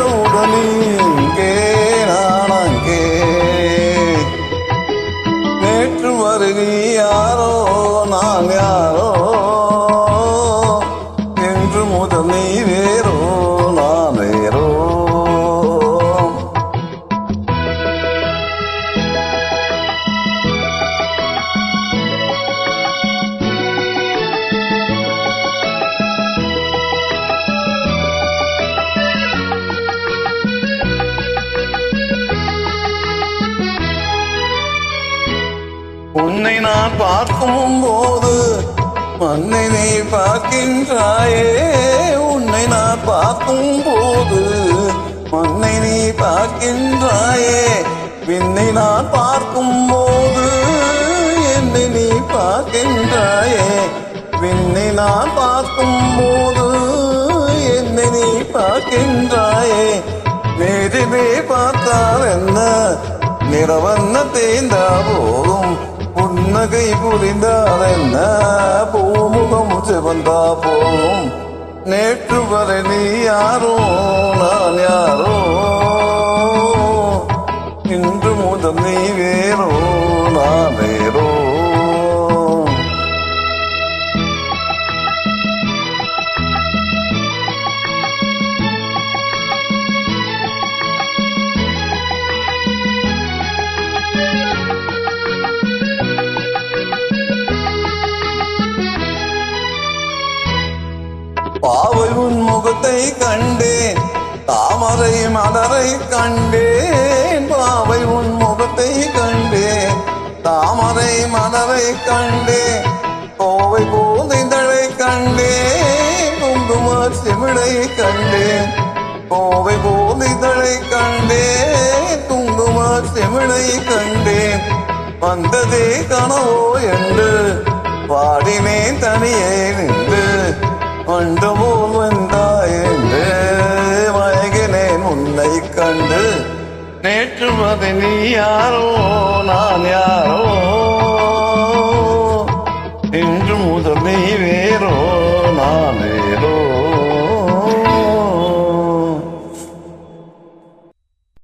கண்டவுடன் இங்கே நான் அங்கே நேற்று வருகை யாரோ நான் யாரோ என்று முதல் நீ வேறோ நான் வேறோ உன்னை நான் பார்க்கும் போது மண்ணை நீ பார்க்கின்றாயே உன்னை நான் பார்க்கும் போது மண்ணை நீ பார்க்கின்றாயே விண்ணை நான் பார்க்கும் போது என்னை நீ பார்க்கின்றாயே விண்ணை நான் பார்க்கும் போது என்னை நீ பார்க்கின்றாயே நேரிலே பார்த்தால் என்ன நிறவண்ண தேய்ந்தா போதும் புன்னகை புரிந்தால் என்ன பூமுகம் சிவந்தா போதும் நேற்று வரை நீ யாரோ நான் யாரோ இன்று முதல் நீ வேறோ நான் வேறோ பாவை உன் முகத்தை கண்டேன் தாமரை மலரை கண்டேன் பாவை உன் முகத்தை கண்டேன் தாமரை மலரை கண்டேன் கோவை பூந்தழை கண்டேன் குங்கும சிமிழை கண்டேன் கோவை பூந்தழை கண்டேன் குங்கும சிமிழை கண்டேன் வந்ததே கனவோ என்று பாடினேன் தனியே நின்று அண்டு போல் வந்தாயென்று மயகினேன் உன்னை கண்டு நேற்று வரை நீ யாரோ நான் யாரோ இன்று முதல் நீ வேறோ